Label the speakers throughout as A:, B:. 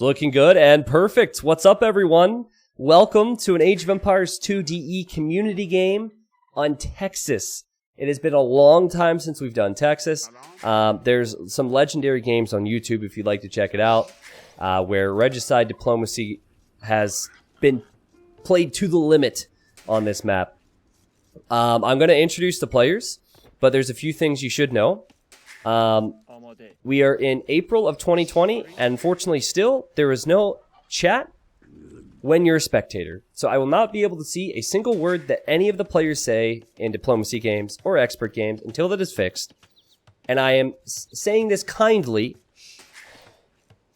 A: It's looking good and perfect. What's up, everyone? Welcome to an Age of Empires 2 DE community game on Texas. It has been a long time since we've done Texas. There's some legendary games on YouTube if you'd like to check it out, where regicide diplomacy has been played to the limit on this map. I'm going to introduce the players, but there's a few things you should know. We are in April of 2020, and unfortunately still, there is no chat when you're a spectator. So I will not be able to see a single word that any of the players say in diplomacy games or expert games until that is fixed. And I am saying this kindly,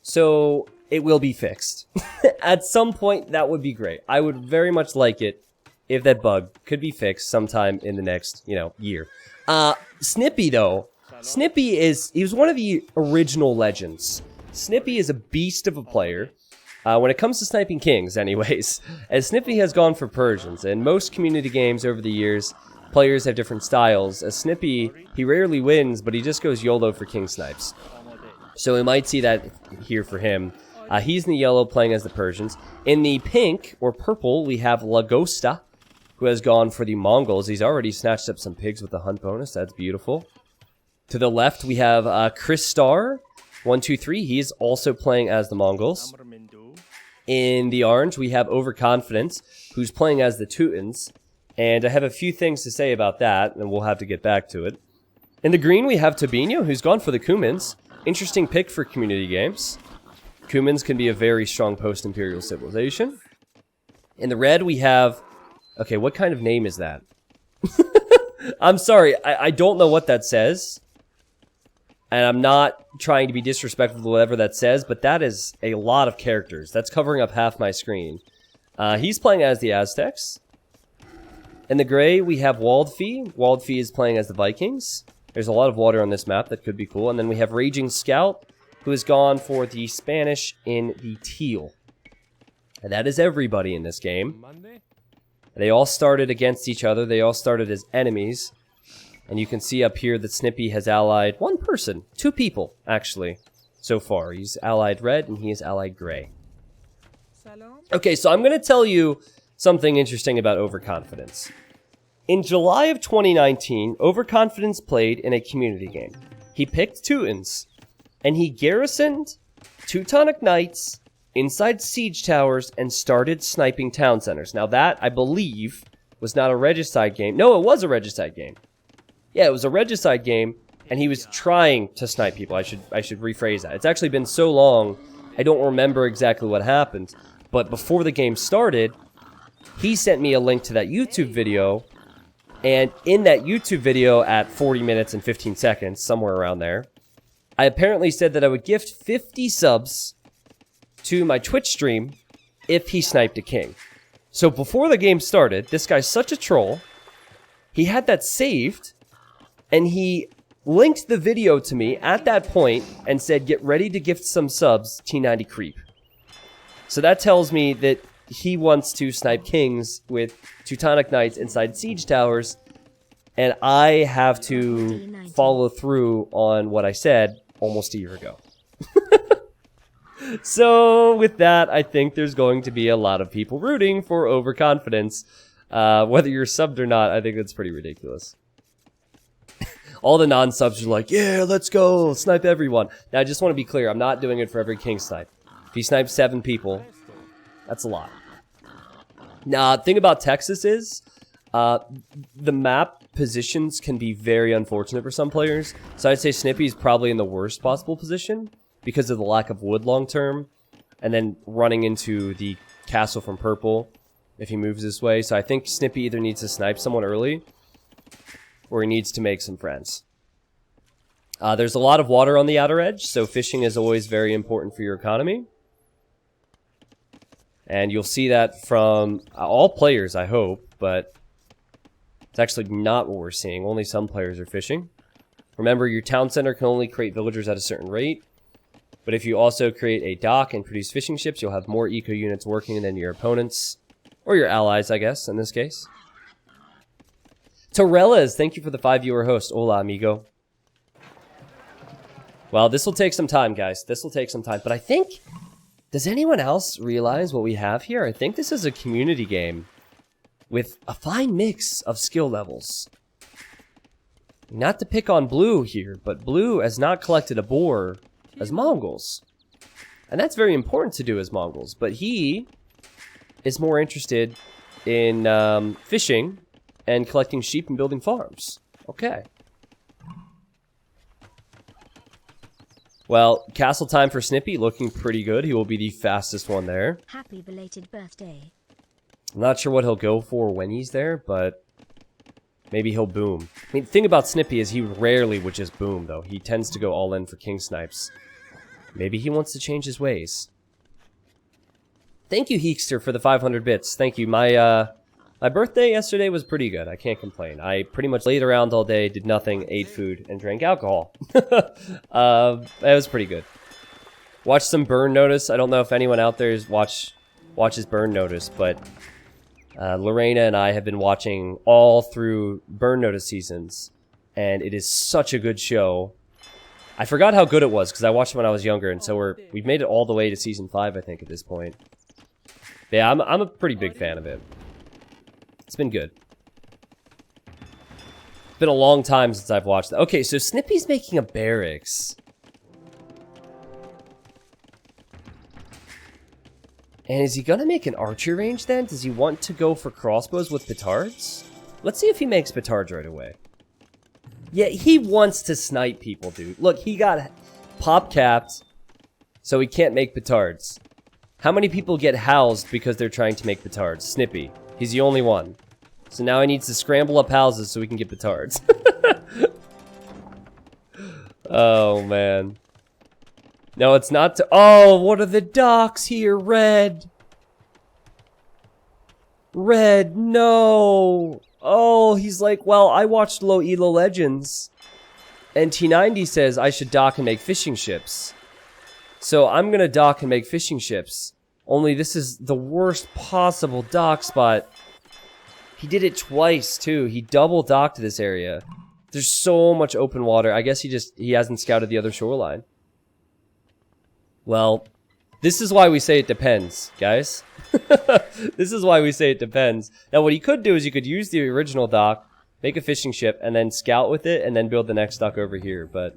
A: so it will be fixed. At some point, that would be great. I would very much like it if that bug could be fixed sometime in the next, year. Snippy, though. Snippy he was one of the original legends. Snippy is a beast of a player. When it comes to sniping kings, anyways. As Snippy has gone for Persians. In most community games over the years, players have different styles. As Snippy, he rarely wins, but he just goes YOLO for king snipes. So we might see that here for him. He's in the yellow playing as the Persians. In the pink, or purple, we have Lagosta, who has gone for the Mongols. He's already snatched up some pigs with the hunt bonus. That's beautiful. To the left, we have Chris Starr, 123. He's also playing as the Mongols. In the orange, we have Overconfidence, who's playing as the Teutons. And I have a few things to say about that, and we'll have to get back to it. In the green, we have Tobinho, who's gone for the Cumans. Interesting pick for community games. Cumans can be a very strong post-imperial civilization. In the red, we have... Okay, what kind of name is that? I'm sorry, I don't know what that says. And I'm not trying to be disrespectful to whatever that says, but that is a lot of characters. That's covering up half my screen. He's playing as the Aztecs. In the gray, we have Waldfee. Waldfee is playing as the Vikings. There's a lot of water on this map. That could be cool. And then we have Raging Scout, who has gone for the Spanish in the teal. And that is everybody in this game. They all started against each other. They all started as enemies. And you can see up here that Snippy has allied one person. 2 people, actually, so far. He's allied red and he is allied gray. Okay, so I'm going to tell you something interesting about Overconfidence. In July of 2019, Overconfidence played in a community game. He picked Teutons, and he garrisoned Teutonic Knights inside siege towers and started sniping town centers. Now that, I believe, was not a regicide game. No, it was a regicide game. Yeah, it was a regicide game, and he was trying to snipe people. I should rephrase that. It's actually been so long, I don't remember exactly what happened. But before the game started, he sent me a link to that YouTube video, and in that YouTube video at 40 minutes and 15 seconds, somewhere around there, I apparently said that I would gift 50 subs to my Twitch stream if he sniped a king. So before the game started, this guy's such a troll, he had that saved, and he linked the video to me at that point and said, get ready to gift some subs, T90 Creep. So that tells me that he wants to snipe kings with Teutonic Knights inside siege towers, and I have to follow through on what I said almost a year ago. So with that, I think there's going to be a lot of people rooting for Overconfidence. Whether you're subbed or not, I think that's pretty ridiculous. All the non-subs are like, yeah, let's go, snipe everyone. Now, I just want to be clear, I'm not doing it for every king snipe. If you snipe 7 people, that's a lot. Now, the thing about Texas is, the map positions can be very unfortunate for some players. So I'd say Snippy's probably in the worst possible position because of the lack of wood long-term, and then running into the castle from purple if he moves this way. So I think Snippy either needs to snipe someone early, or he needs to make some friends. There's a lot of water on the outer edge, so fishing is always very important for your economy. And you'll see that from all players, I hope, but it's actually not what we're seeing. Only some players are fishing. Remember, your town center can only create villagers at a certain rate, but if you also create a dock and produce fishing ships, you'll have more eco units working than your opponents, or your allies, I guess, in this case. Torellas, thank you for the 5-viewer host. Hola, amigo. Well, this will take some time, guys. This will take some time, but I think Does anyone else realize what we have here? I think this is a community game with a fine mix of skill levels. Not to pick on Blue here, but Blue has not collected a boar as Mongols. And that's very important to do as Mongols, but he is more interested in fishing and collecting sheep and building farms. Okay. Well, castle time for Snippy, looking pretty good. He will be the fastest one there.
B: Happy belated birthday.
A: I'm not sure what he'll go for when he's there, but maybe he'll boom. I mean, the thing about Snippy is he rarely would just boom, though. He tends to go all in for king snipes. Maybe he wants to change his ways. Thank you, Heekster, for the 500 bits. Thank you. My birthday yesterday was pretty good. I can't complain. I pretty much laid around all day, did nothing, ate food, and drank alcohol. It was pretty good. Watched some Burn Notice. I don't know if anyone out there watches Burn Notice, but Lorena and I have been watching all through Burn Notice seasons, and it is such a good show. I forgot how good it was because I watched it when I was younger, and so we've made it all the way to season 5, I think, at this point. But yeah, I'm a pretty big fan of it. It's been good. It's been a long time since I've watched that. Okay, so Snippy's making a barracks. And is he gonna make an archer range then? Does he want to go for crossbows with petards? Let's see if he makes petards right away. Yeah, he wants to snipe people, dude. Look, he got pop capped, so he can't make petards. How many people get housed because they're trying to make petards? Snippy. He's the only one. So now he needs to scramble up houses so we can get petards. Oh, man. No, it's not to— oh, what are the docks here? Red. Red, no. Oh, he's like, well, I watched Low Elo Legends. And T90 says I should dock and make fishing ships. So I'm gonna dock and make fishing ships. Only this is the worst possible dock spot. He did it twice, too. He double docked this area. There's so much open water. I guess he hasn't scouted the other shoreline. Well, this is why we say it depends, guys. This is why we say it depends. Now, what he could do is you could use the original dock, make a fishing ship, and then scout with it, and then build the next dock over here. But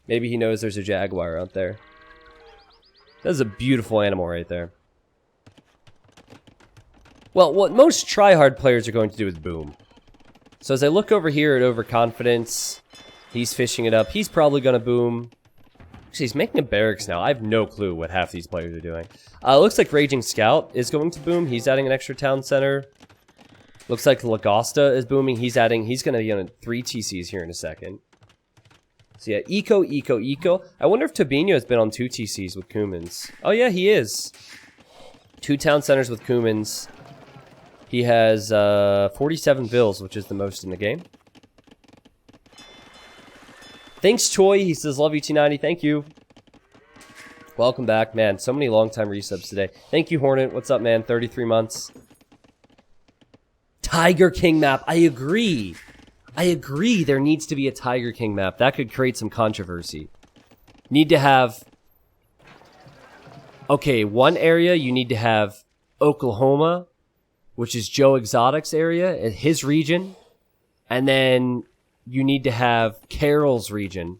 A: maybe he knows there's a jaguar out there. That's a beautiful animal right there. Well, what most tryhard players are going to do is boom. So as I look over here at Overconfidence, he's fishing it up. He's probably going to boom. Actually, he's making a barracks now. I have no clue what half these players are doing. Looks like Raging Scout is going to boom. He's adding an extra town center. Looks like Lagosta is booming. He's going to be on 3 TCs here in a second. So yeah, Eco. I wonder if Tobino has been on 2 TCs with Kumans. Oh yeah, he is. 2 town centers with Kumans. He has 47 vills, which is the most in the game. Thanks, Choi. He says, love you, T90. Thank you. Welcome back. Man, so many long-time resubs today. Thank you, Hornet. What's up, man? 33 months. Tiger King map. I agree. There needs to be a Tiger King map. That could create some controversy. Need to have... okay, one area you need to have Oklahoma, which is Joe Exotic's area, his region. And then you need to have Carol's region.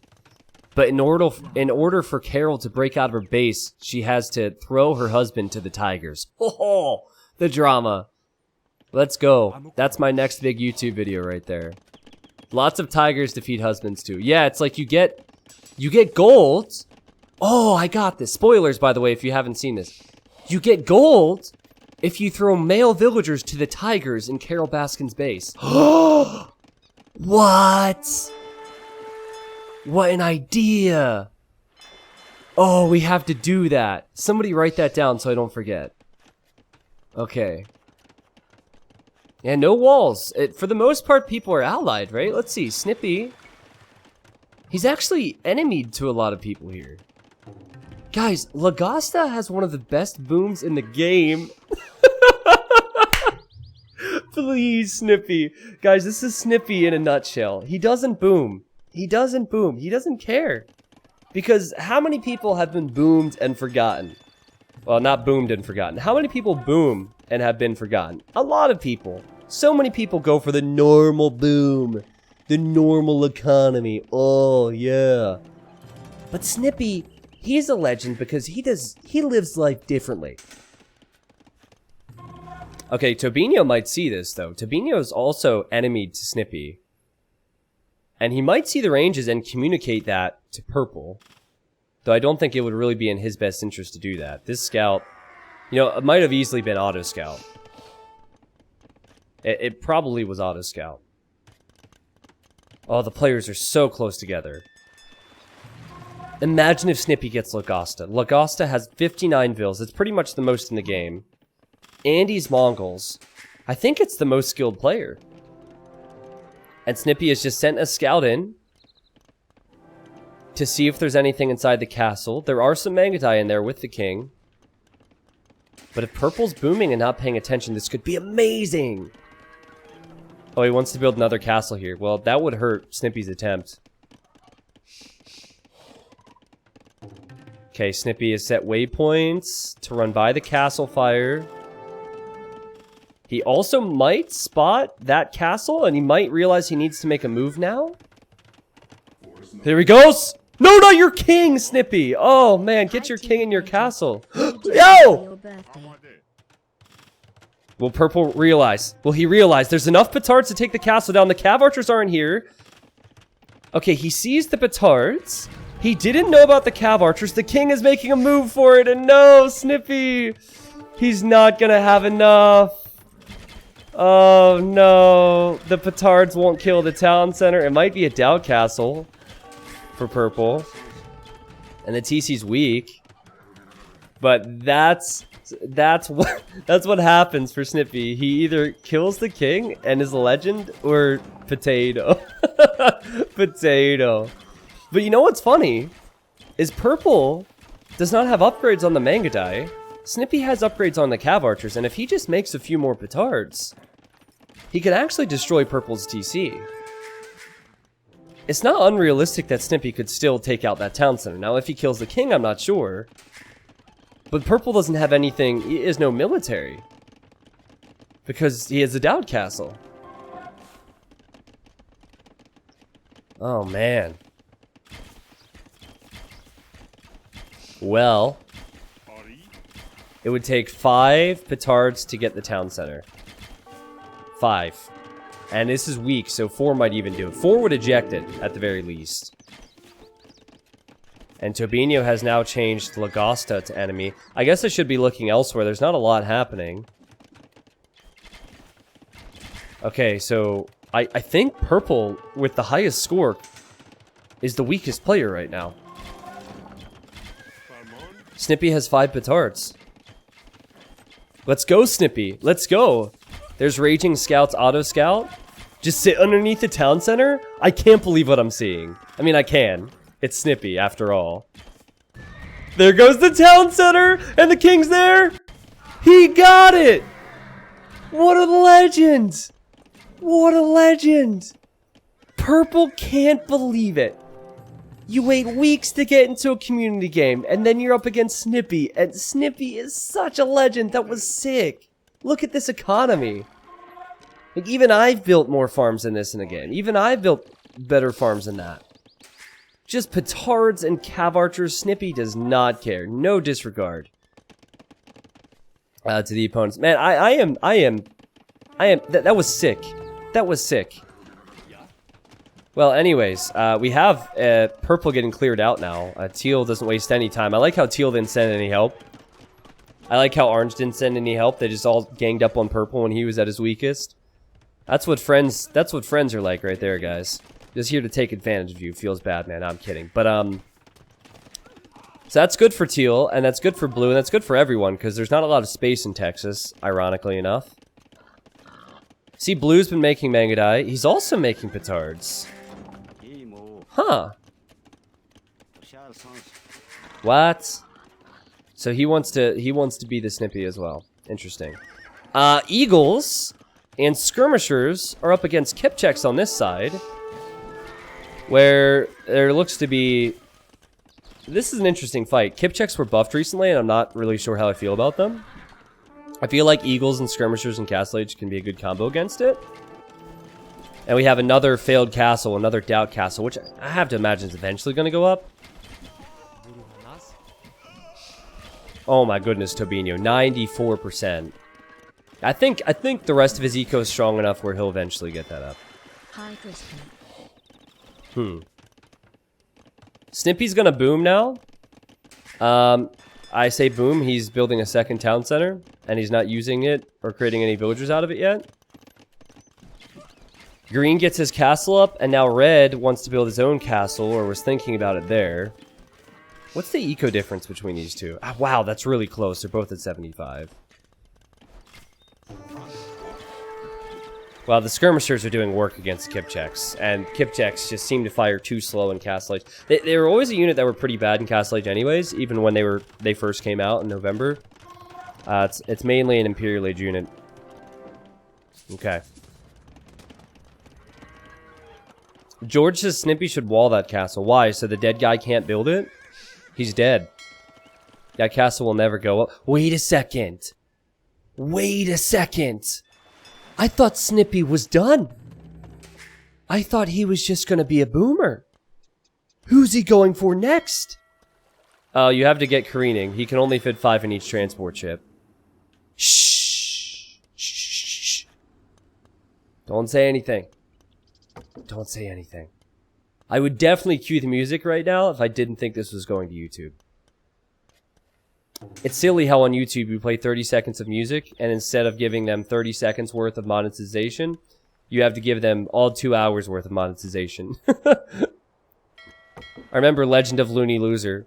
A: But in order for Carol to break out of her base, she has to throw her husband to the tigers. Oh, the drama. Let's go. That's my next big YouTube video right there. Lots of tigers defeat husbands too. Yeah, it's like you get gold. Oh, I got this. Spoilers, by the way, if you haven't seen this. You get gold if you throw male villagers to the tigers in Carol Baskin's base. What? What an idea. Oh, we have to do that. Somebody write that down so I don't forget. Okay. Yeah, no walls. For the most part, people are allied, right? Let's see. Snippy. He's actually enemied to a lot of people here. Guys, Lagosta has one of the best booms in the game. Please, Snippy. Guys, this is Snippy in a nutshell. He doesn't boom. He doesn't boom. He doesn't care. Because how many people have been boomed and forgotten? Well, not boomed and forgotten. How many people boom and have been forgotten? A lot of people. So many people go for the normal boom. The normal economy. Oh, yeah. But Snippy, he's a legend because he lives life differently. Okay, Tobinho might see this, though. Tobinho is also enemy to Snippy. And he might see the ranges and communicate that to Purple. Though I don't think it would really be in his best interest to do that. This scout, you know, it might have easily been auto scout. It probably was auto scout. Oh, the players are so close together. Imagine if Snippy gets Lagosta. Lagosta has 59 vills. It's pretty much the most in the game. Andy's Mongols. I think it's the most skilled player. And Snippy has just sent a scout in to see if there's anything inside the castle. There are some Mangadai in there with the king. But if Purple's booming and not paying attention, this could be amazing. Oh, he wants to build another castle here. Well, that would hurt Snippy's attempt. Okay, Snippy has set waypoints to run by the castle fire. He also might spot that castle, and he might realize he needs to make a move now. There he goes! No, not your king, Snippy! Oh, man, get your king in your castle. Yo! Will Purple realize? Will he realize there's enough petards to take the castle down? The cav archers aren't here. Okay, he sees the petards. He didn't know about the cav archers. The king is making a move for it, and no, Snippy! He's not gonna have enough. Oh no, the petards won't kill the town center. It might be a doubt castle for Purple. And the TC's weak. But that's what happens for Snippy. He either kills the king and is a legend, or potato. Potato. But you know what's funny? Is Purple does not have upgrades on the Mangadai. Snippy has upgrades on the cav archers, and if he just makes a few more petards, he could actually destroy Purple's TC. It's not unrealistic that Snippy could still take out that town center. Now, if he kills the king, I'm not sure. But Purple doesn't have anything. He has no military. Because he has a doubt castle. Oh, man. Well, it would take 5 petards to get the town center. 5. And this is weak, so 4 might even do it. 4 would eject it, at the very least. And Tobinho has now changed Lagosta to enemy. I guess I should be looking elsewhere. There's not a lot happening. Okay, so I think Purple, with the highest score, is the weakest player right now. Snippy has 5 petards. Let's go, Snippy. Let's go. There's Raging Scout's auto scout. Just sit underneath the town center? I can't believe what I'm seeing. I mean, I can. It's Snippy, after all. There goes the town center! And the king's there! He got it! What a legend! What a legend! Purple can't believe it. You wait weeks to get into a community game, and then you're up against Snippy, and Snippy is such a legend. That was sick. Look at this economy. Like, even I've built more farms than this in a game. Even I've built better farms than that. Just petards and cav archers. Snippy does not care. No disregard. To the opponents. Man, that was sick. That was sick. Well, anyways, we have Purple getting cleared out now. Teal doesn't waste any time. I like how Teal didn't send any help. I like how Orange didn't send any help. They just all ganged up on Purple when he was at his weakest. That's what friends are like right there, guys. Just here to take advantage of you. Feels bad, man. I'm kidding. But, so that's good for Teal, and that's good for Blue, and that's good for everyone, because there's not a lot of space in Texas, ironically enough. See, Blue's been making Mangadai. He's also making petards. Huh. What? So he wants to be the Snippy as well. Interesting. Eagles and skirmishers are up against Kipcheks on this side, where there looks to be this is an interesting fight. Kipchaks were buffed recently, and I'm not really sure how I feel about them. I feel like Eagles and Skirmishers and Castle Age can be a good combo against it. And we have another failed castle, another doubt castle, which I have to imagine is eventually going to go up. Oh my goodness, Tobinho, 94%. I think the rest of his eco is strong enough where he'll eventually get that up.
B: High Crispy.
A: Snippy's gonna boom now. I say boom, he's building a second town center, and he's not using it or creating any villagers out of it yet. Green gets his castle up, and now Red wants to build his own castle, or was thinking about it there. What's the eco difference between these two? Ah, wow, that's really close. They're both at 75. Well, the Skirmishers are doing work against Kipchaks, and Kipchaks just seem to fire too slow in Castle Age. They were always a unit that were pretty bad in Castle Age anyways, even when they first came out in November. It's mainly an Imperial Age unit. Okay. George says Snippy should wall that castle. Why? So the dead guy can't build it? He's dead. That castle will never go up. Wait a second. Wait a second. I thought Snippy was done. I thought he was just going to be a boomer. Who's he going for next? Oh, you have to get careening. He can only fit 5 in each transport ship. Shh. Shh. Don't say anything. Don't say anything. I would definitely cue the music right now if I didn't think this was going to YouTube. It's silly how on YouTube you play 30 seconds of music, and instead of giving them 30 seconds worth of monetization, you have to give them all 2 hours worth of monetization. I remember Legend of Looney Loser.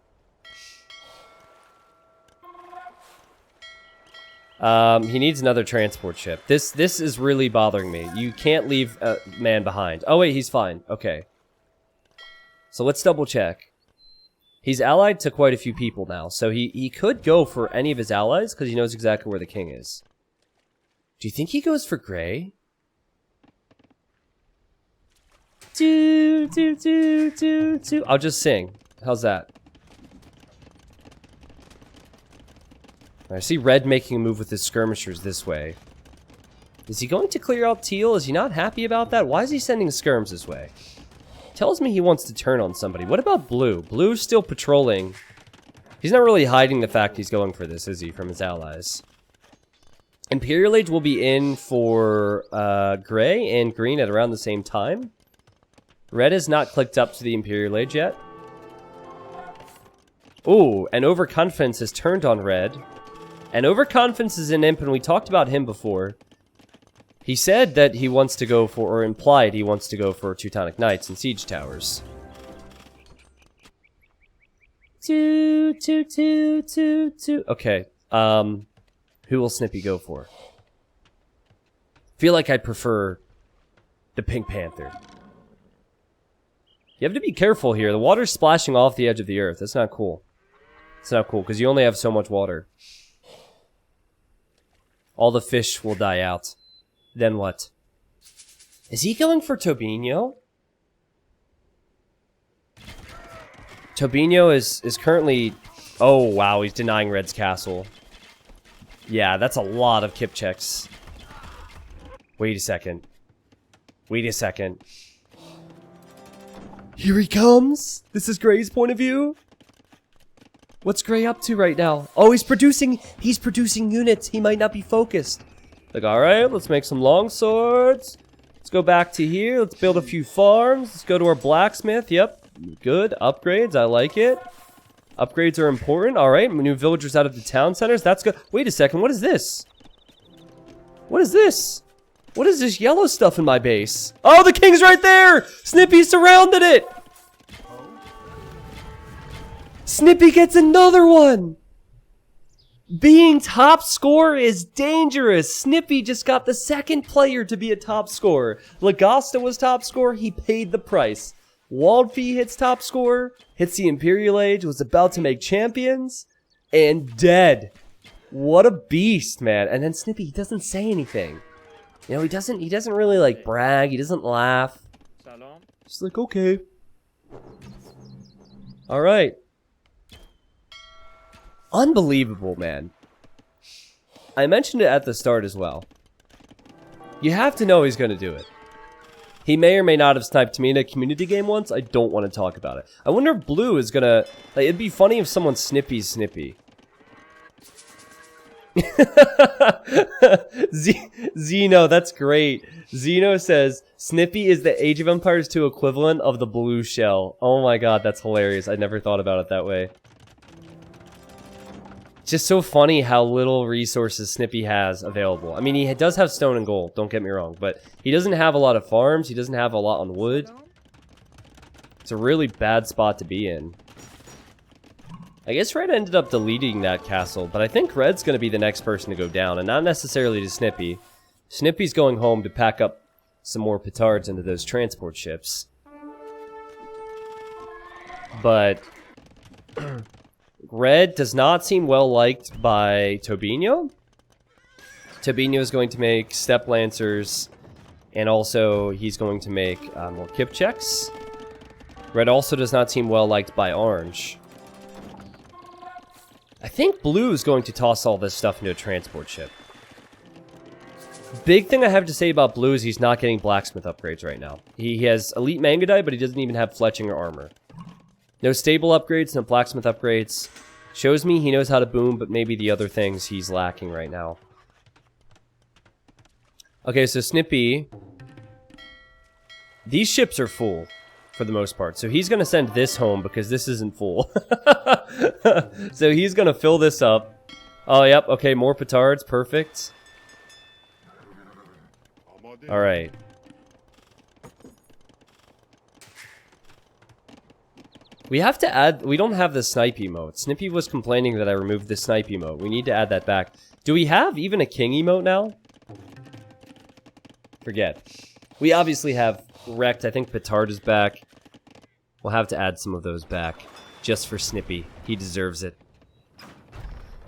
A: He needs another transport ship. This is really bothering me. You can't leave a man behind. Oh wait, he's fine. Okay. So let's double check. He's allied to quite a few people now, so he could go for any of his allies because he knows exactly where the king is. Do you think he goes for Gray? I'll just sing. How's that? I see Red making a move with his skirmishers this way. Is he going to clear out Teal? Is he not happy about that? Why is he sending skirms this way? Tells me he wants to turn on somebody. What about Blue? Blue's still patrolling. He's not really hiding the fact he's going for this, is he, from his allies? Imperial Age will be in for Gray and Green at around the same time. Red is not clicked up to the Imperial Age yet. Ooh, and Overconfidence has turned on Red. And Overconfidence is an imp, and we talked about him before. He said that he wants to go for, or implied he wants to go for Teutonic Knights and Siege Towers. Okay, who will Snippy go for? Feel like I'd prefer the Pink Panther. You have to be careful here. The water's splashing off the edge of the earth. That's not cool. It's not cool, because you only have so much water. All the fish will die out. Then what? Is he going for Tobinho? Tobinho is currently... Oh, wow, he's denying Red's castle. Yeah, that's a lot of Kipchaks. Wait a second. Wait a second. Here he comes! This is Gray's point of view? What's Gray up to right now? Oh, he's producing units. He might not be focused. Like, alright, let's make some long swords. Let's go back to here. Let's build a few farms. Let's go to our blacksmith. Yep, good. Upgrades, I like it. Upgrades are important. Alright, new villagers out of the town centers. That's good. Wait a second, what is this? What is this? What is this yellow stuff in my base? Oh, the king's right there! Snippy surrounded it! Snippy gets another one! Being top scorer is dangerous. Snippy just got the second player to be a top scorer. Lagasta was top scorer, he paid the price. Waldfee hits top scorer, hits the Imperial Age, was about to make champions, and dead. What a beast, man. And then Snippy, he doesn't say anything. You know, he doesn't really like brag, he doesn't laugh. Just like, okay. Alright. Unbelievable, man. I mentioned it at the start as well. You have to know he's going to do it. He may or may not have sniped me in a community game once. I don't want to talk about it. I wonder if Blue is going to... Like, it'd be funny if someone Snippy's Snippy. Zeno, that's great. Zeno says, Snippy is the Age of Empires 2 equivalent of the blue shell. Oh my god, that's hilarious. I never thought about it that way. It's just so funny how little resources Snippy has available. I mean, he does have stone and gold, don't get me wrong, but he doesn't have a lot of farms, he doesn't have a lot on wood. It's a really bad spot to be in. I guess Red ended up deleting that castle, but I think Red's going to be the next person to go down, and not necessarily to Snippy. Snippy's going home to pack up some more petards into those transport ships. But Red does not seem well liked by Tobino. Tobino is going to make Step Lancers, and also he's going to make more Kip checks. Red also does not seem well liked by Orange. I think Blue is going to toss all this stuff into a transport ship. Big thing I have to say about Blue is he's not getting blacksmith upgrades right now. He has elite Mangadite, but he doesn't even have fletching or armor. No stable upgrades, no blacksmith upgrades. Shows me he knows how to boom, but maybe the other things he's lacking right now. Okay, so Snippy. These ships are full, for the most part. So he's going to send this home because this isn't full. So he's going to fill this up. Oh, yep. Okay, more petards. Perfect. Alright. We have to add... We don't have the snipe emote. Snippy was complaining that I removed the snipe emote. We need to add that back. Do we have even a king emote now? Forget. We obviously have wrecked. I think petard is back. We'll have to add some of those back. Just for Snippy. He deserves it.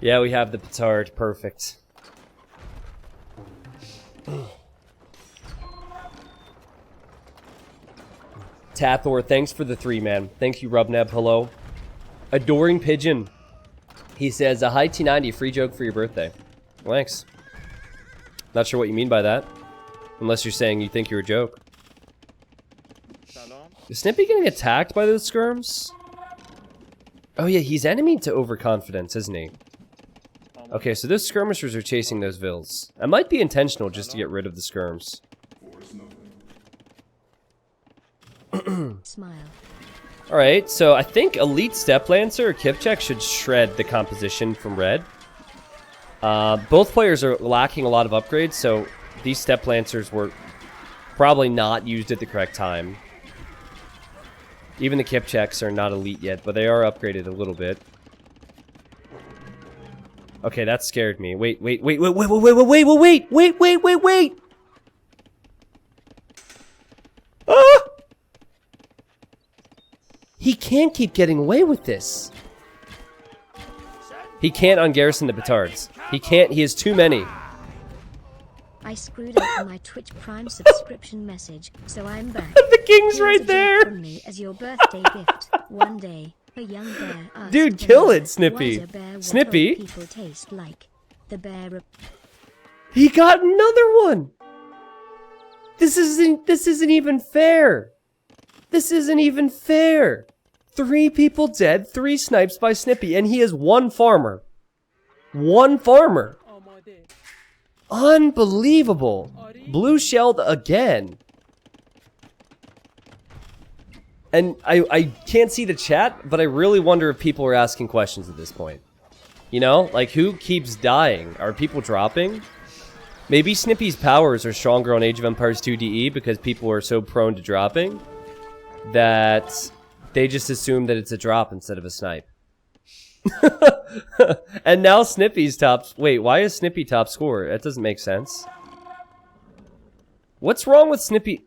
A: Yeah, we have the petard. Perfect. Tathor, thanks for the 3, man. Thank you, Rubneb. Hello. Adoring Pigeon. He says, a high T90 free joke for your birthday. Thanks. Not sure what you mean by that. Unless you're saying you think you're a joke. Is Snippy getting attacked by those skirms? Oh yeah, he's enemy to overconfidence, isn't he? Okay, so those skirmishers are chasing those vills. It might be intentional just to get rid of the skirms.
B: Smile.
A: Alright, so I think Elite Step Lancer or Kipchak should shred the composition from Red. Both players are lacking a lot of upgrades, so these Step Lancers were probably not used at the correct time. Even the Kipchaks are not elite yet, but they are upgraded a little bit. Okay, that scared me. Wait. Ah! He can't keep getting away with this. He can't ungarrison the petards. He can't. He has too many.
B: I screwed up on my Twitch Prime subscription message, so I'm back.
A: The king's
B: Here's
A: right
B: a gift
A: there.
B: From me as your birthday gift. One day, a young bear asked
A: Dude,
B: the
A: kill
B: bear,
A: it, Snippy.
B: "Why is a bear what
A: Snippy?
B: old people taste like?" The bear
A: He got another one. This isn't even fair. This isn't even fair. 3 people dead, 3 snipes by Snippy, and he is 1 farmer. 1 farmer. Unbelievable. Blue shelled again. And I can't see the chat, but I really wonder if people are asking questions at this point. You know, like who keeps dying? Are people dropping? Maybe Snippy's powers are stronger on Age of Empires 2 DE because people are so prone to dropping that they just assume that it's a drop instead of a snipe. And now Snippy's top... Wait, why is Snippy top scorer? That doesn't make sense. What's wrong with Snippy?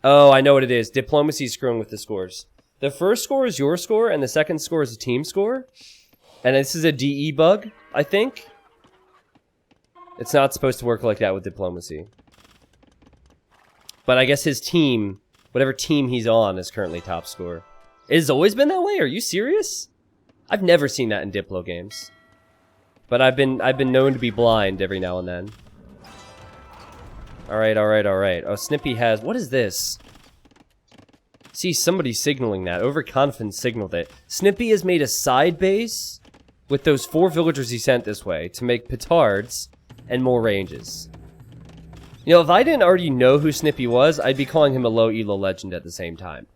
A: Oh, I know what it is. Diplomacy's screwing with the scores. The first score is your score, and the second score is a team score. And this is a DE bug, I think. It's not supposed to work like that with diplomacy. But I guess his team, whatever team he's on, is currently top scorer. It has always been that way? Are you serious? I've never seen that in Diplo games. But I've been known to be blind every now and then. Alright, alright, alright. Oh, Snippy has... What is this? See, somebody signaling that. Overconfident signaled it. Snippy has made a side base with those 4 villagers he sent this way to make petards and more ranges. You know, if I didn't already know who Snippy was, I'd be calling him a low elo legend at the same time.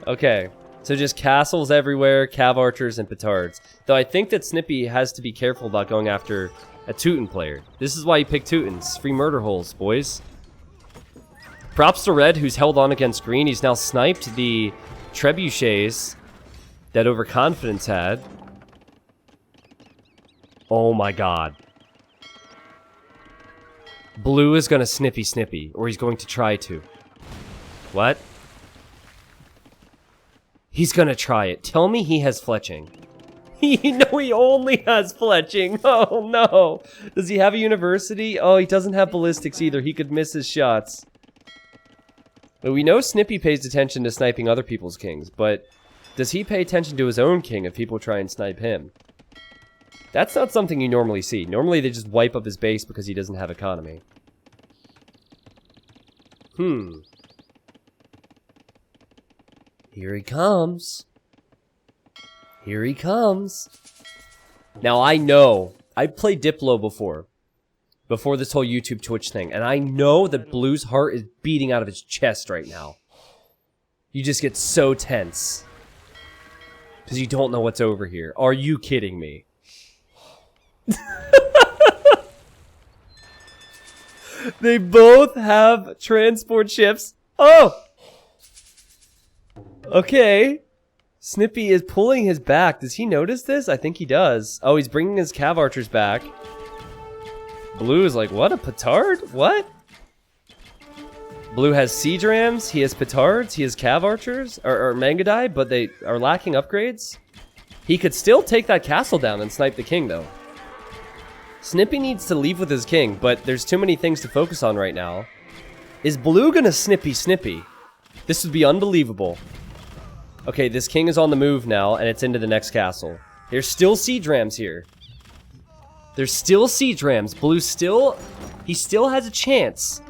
A: Okay, so just castles everywhere, cav archers, and petards. Though I think that Snippy has to be careful about going after a Teuton player. This is why you pick Teutons. Free murder holes, boys. Props to Red, who's held on against Green. He's now sniped the trebuchets that Overconfidence had. Oh my god. Blue is gonna Snippy, or he's going to try to. What? He's gonna try it. Tell me he has fletching. No, he only has fletching. Oh no. Does he have a university? Oh, he doesn't have ballistics either. He could miss his shots. But we know Snippy pays attention to sniping other people's kings, but does he pay attention to his own king if people try and snipe him? That's not something you normally see. Normally they just wipe up his base because he doesn't have economy. Here he comes. Here he comes. Now I know, I played Diplo before this whole YouTube Twitch thing, and I know that Blue's heart is beating out of his chest right now. You just get so tense. Because you don't know what's over here. Are you kidding me? They both have transport ships. Oh! Okay. Snippy is pulling his back. Does he notice this? I think he does. Oh, he's bringing his cav archers back. Blue is like, what? A petard? What? Blue has siege rams. He has petards. He has cav archers. Or mangadai, but they are lacking upgrades. He could still take that castle down and snipe the king, though. Snippy needs to leave with his king, but there's too many things to focus on right now. Is Blue gonna Snippy? This would be unbelievable. Okay, this king is on the move now, and it's into the next castle. There's still siege rams here. There's still siege rams. Blue he still has a chance.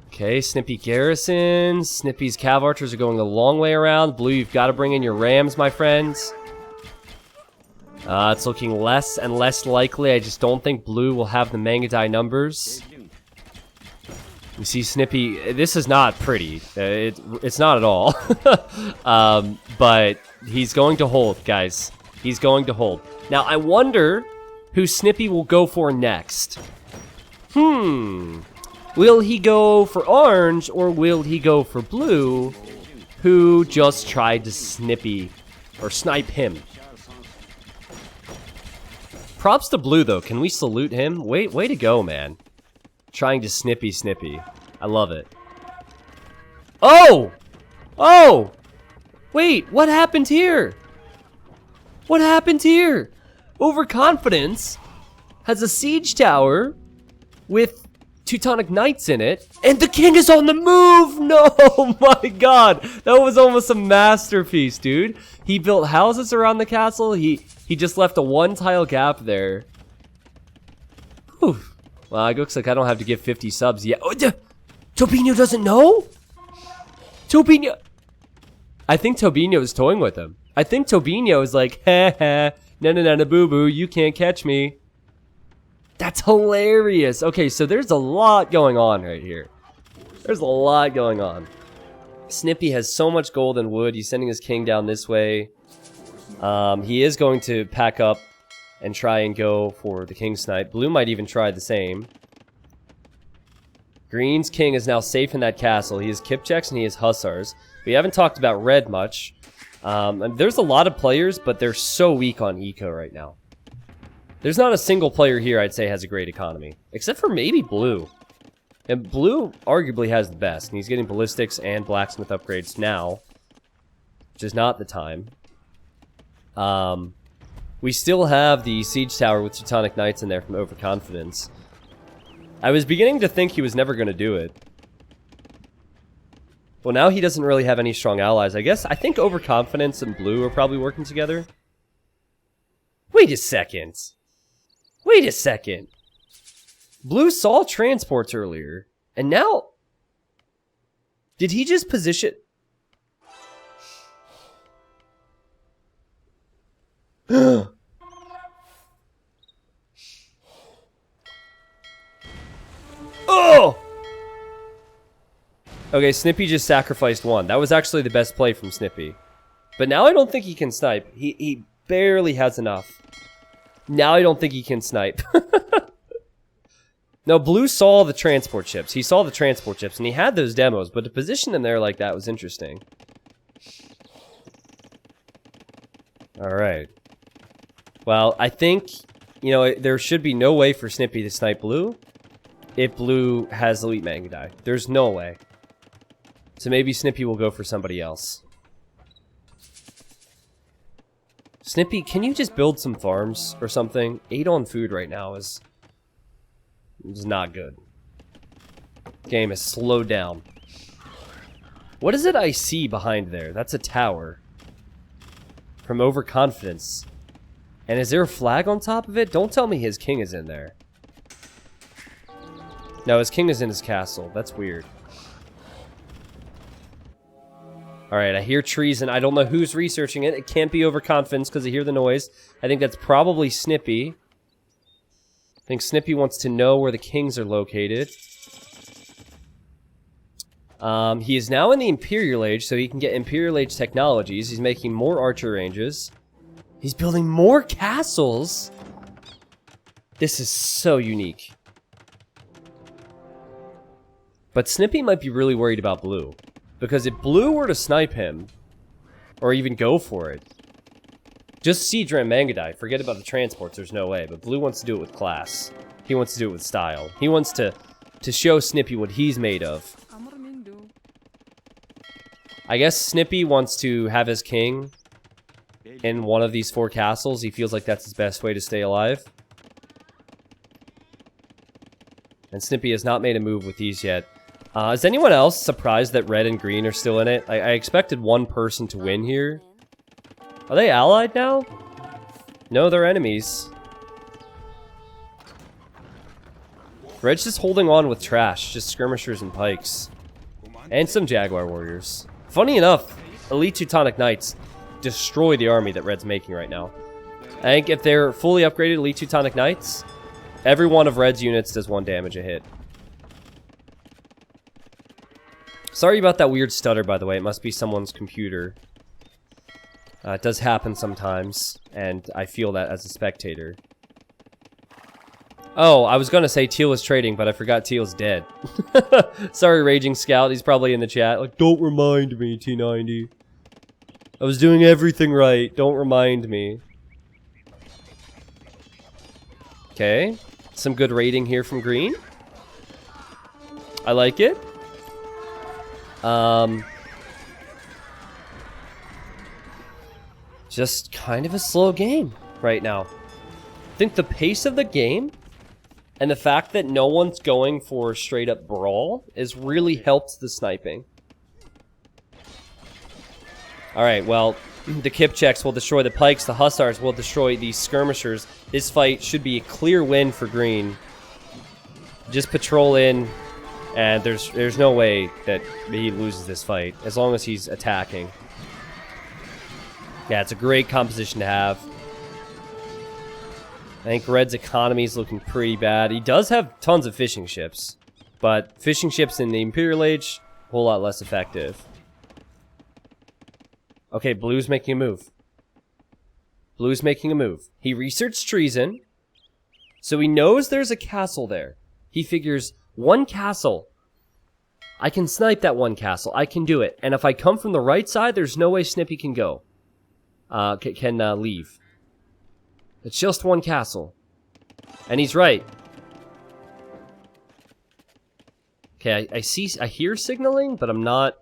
A: Okay, Snippy garrisons. Snippy's cav archers are going a long way around. Blue, you've got to bring in your rams, my friends. It's looking less and less likely. I just don't think Blue will have the mangadai numbers. You see Snippy, this is not pretty. It's not at all. But he's going to hold, guys. He's going to hold. Now, I wonder who Snippy will go for next. Will he go for orange, or will he go for Blue, who just tried to Snippy, or snipe him? Props to Blue, though. Can we salute him? Way to go, man. Trying to Snippy. I love it. Oh! Oh! Wait, what happened here? What happened here? Overconfidence has a siege tower with Teutonic Knights in it, and the king is on the move! No, my god! That was almost a masterpiece, dude. He built houses around the castle. He just left a 1-tile gap there. Whew. Well, it looks like I don't have to give 50 subs yet. Oh, Tobino doesn't know? Tobino... I think Tobino is toying with him. I think Tobino is like, ha ha, na boo boo, you can't catch me. That's hilarious. Okay, so there's a lot going on right here. There's a lot going on. Snippy has so much gold and wood. He's sending his king down this way. He is going to pack up and try and go for the king snipe. Blue might even try the same. Green's king is now safe in that castle. He has Kipchaks and he has hussars. We haven't talked about red much. And there's a lot of players, but they're so weak on eco right now. There's not a single player here I'd say has a great economy. Except for maybe Blue. And Blue arguably has the best. And he's getting ballistics and blacksmith upgrades now. Which is not the time. We still have the siege tower with Teutonic Knights in there from Overconfidence. I was beginning to think he was never going to do it. Well, now he doesn't really have any strong allies. I think Overconfidence and Blue are probably working together. Wait a second. Wait a second. Blue saw transports earlier, and now... Did he just position... Oh! Okay, Snippy just sacrificed one. That was actually the best play from Snippy. But now I don't think he can snipe. He barely has enough. Now I don't think he can snipe. No, Blue saw the transport ships. He saw the transport ships, and he had those demos, but to position them there like that was interesting. Alright. Well, I think, you know, there should be no way for Snippy to snipe Blue if Blue has Elite Mangadai. There's no way. So maybe Snippy will go for somebody else. Snippy, can you just build some farms or something? 8 on food right now is not good. Game is slowed down. What is it I see behind there? That's a tower. From Overconfidence. And is there a flag on top of it? Don't tell me his king is in there. No, his king is in his castle. That's weird. Alright, I hear trees and I don't know who's researching it. It can't be Overconfidence because I hear the noise. I think that's probably Snippy. I think Snippy wants to know where the kings are located. He is now in the Imperial Age, so he can get Imperial Age technologies. He's making more archer ranges. He's building more castles. This is so unique. But Snippy might be really worried about Blue. Because if Blue were to snipe him, or even go for it, just Siege Ram Mangadai, forget about the transports, there's no way. But Blue wants to do it with class. He wants to do it with style. He wants to show Snippy what he's made of. I guess Snippy wants to have his king in one of these 4 castles. He feels like that's his best way to stay alive. And Snippy has not made a move with these yet. Is anyone else surprised that red and green are still in it? I expected one person to win here. Are they allied now? No, they're enemies. Red's just holding on with trash. Just skirmishers and pikes. And some Jaguar warriors. Funny enough, Elite Teutonic Knights destroy the army that Red's making right now. I think if they're fully upgraded Elite Teutonic Knights, every one of Red's units does 1 damage a hit. Sorry about that weird stutter, by the way. It must be someone's computer. It does happen sometimes, and I feel that as a spectator. Oh, I was gonna say Teal was trading, but I forgot Teal's dead. Sorry, Raging Scout. He's probably in the chat. Like, don't remind me, T90. I was doing everything right. Don't remind me. Okay. Some good raiding here from Green. I like it. Just kind of a slow game right now. I think the pace of the game and the fact that no one's going for straight up brawl is really helped the sniping. Alright, well, the Kipchaks will destroy the pikes, the Hussars will destroy the skirmishers. This fight should be a clear win for Green. Just patrol in, and there's no way that he loses this fight, as long as he's attacking. Yeah, it's a great composition to have. I think Red's economy is looking pretty bad. He does have tons of fishing ships, but fishing ships in the Imperial Age, a whole lot less effective. Okay, Blue's making a move. Blue's making a move. He researched treason, so he knows there's a castle there. He figures, 1 castle. I can snipe that 1 castle. I can do it. And if I come from the right side, there's no way Snippy can go. Leave. It's just 1 castle. And he's right. Okay, I hear signaling, but I'm not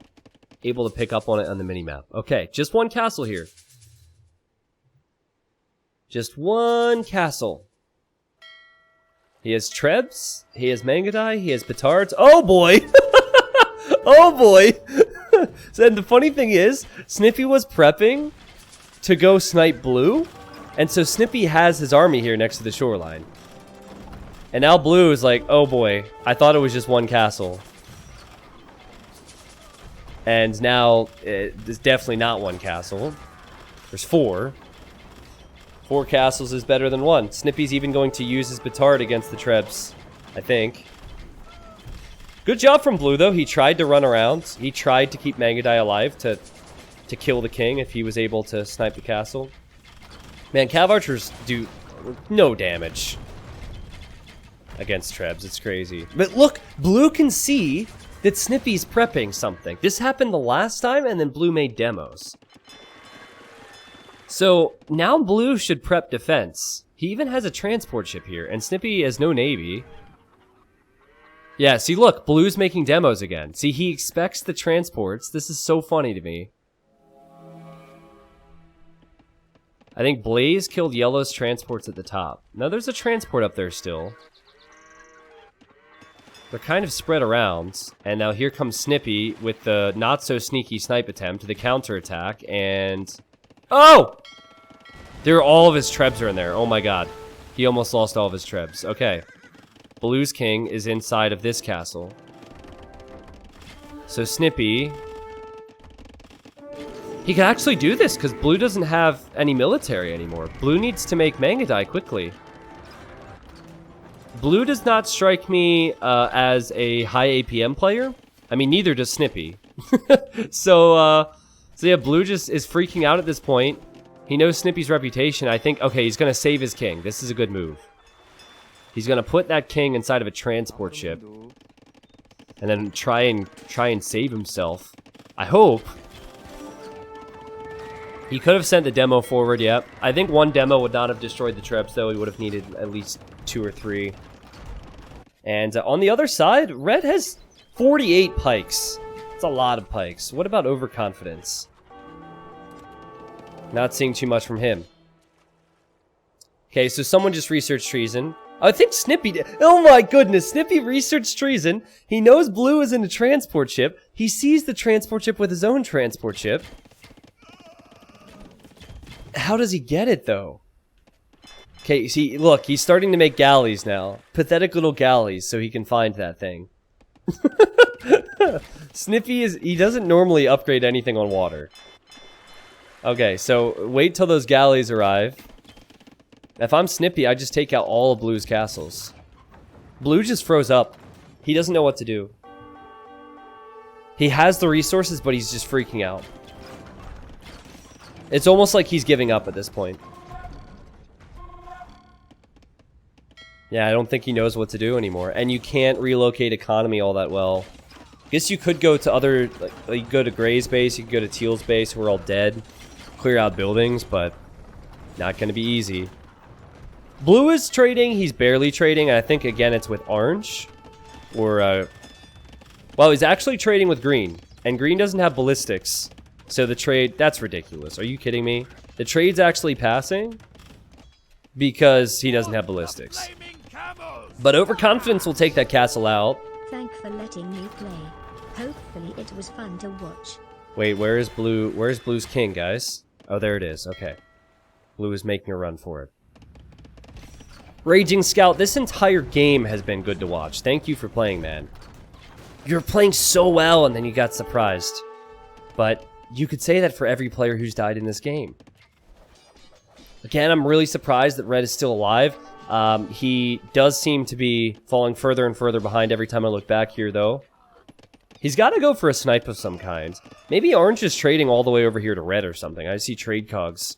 A: able to pick up on it on the minimap. Okay, just 1 castle here. Just 1 castle. He has Trebs, he has Mangadai, he has Petards. Oh boy! Oh boy! So and the funny thing is, Snippy was prepping to go snipe blue. And so Snippy has his army here next to the shoreline. And now blue is like, oh boy, I thought it was just one castle. And now it's definitely not one castle. There's 4. 4 castles is better than 1. Snippy's even going to use his petard against the Trebs, I think. Good job from blue, though. He tried to run around. He tried to keep Mangadai alive to kill the king if he was able to snipe the castle. Man, Cav Archers do no damage against Trebs. It's crazy. But look, blue can see that Snippy's prepping something. This happened the last time, and then blue made demos. So now blue should prep defense. He even has a transport ship here, and Snippy has no navy. Yeah, see, look, blue's making demos again. See, he expects the transports. This is so funny to me. I think Blaze killed yellow's transports at the top. Now there's a transport up there still. They're kind of spread around. And now here comes Snippy with the not-so-sneaky snipe attempt, the counterattack, and... Oh! All of his Trebs are in there. Oh my god. He almost lost all of his Trebs. Okay. Blue's king is inside of this castle. So Snippy... He can actually do this, because blue doesn't have any military anymore. Blue needs to make Mangadai quickly. Blue does not strike me as a high APM player. I mean, neither does Snippy. So yeah, blue just is freaking out at this point. He knows Snippy's reputation. I think, okay, he's going to save his king. This is a good move. He's going to put that king inside of a transport ship. And then try and save himself. I hope. He could have sent the demo forward, yeah. I think one demo would not have destroyed the Trebs, though. He would have needed at least 2 or 3. And on the other side, red has 48 pikes. That's a lot of pikes. What about overconfidence? Not seeing too much from him. Okay, so someone just researched treason. I think Snippy did. Oh my goodness, Snippy researched treason. He knows blue is in a transport ship. He sees the transport ship with his own transport ship. How does he get it, though? Okay, see, look, he's starting to make galleys now. Pathetic little galleys, so he can find that thing. Snippy he doesn't normally upgrade anything on water. Okay, so wait till those galleys arrive. If I'm Snippy, I just take out all of blue's castles. Blue just froze up. He doesn't know what to do. He has the resources, but he's just freaking out. It's almost like he's giving up at this point. Yeah, I don't think he knows what to do anymore. And you can't relocate economy all that well. Guess you could go to other... Like you go to Gray's base, you could go to Teal's base, we're all dead. Clear out buildings, but... Not gonna be easy. Blue is trading, he's barely trading. I think, again, it's with orange. Or, well, he's actually trading with green. And green doesn't have ballistics. So the trade, that's ridiculous. Are you kidding me? The trade's actually passing because he doesn't have ballistics. But overconfidence will take that castle out.
B: Thank for letting me play. Hopefully it was fun to watch.
A: Wait, where is blue? Where's blue's king, guys? Oh, there it is. Okay. Blue is making a run for it. Raging Scout, this entire game has been good to watch. Thank you for playing, man. You're playing so well and then you got surprised. But you could say that for every player who's died in this game. Again, I'm really surprised that Red is still alive. He does seem to be falling further and further behind every time I look back here, though. He's got to go for a snipe of some kind. Maybe Orange is trading all the way over here to Red or something. I see trade cogs.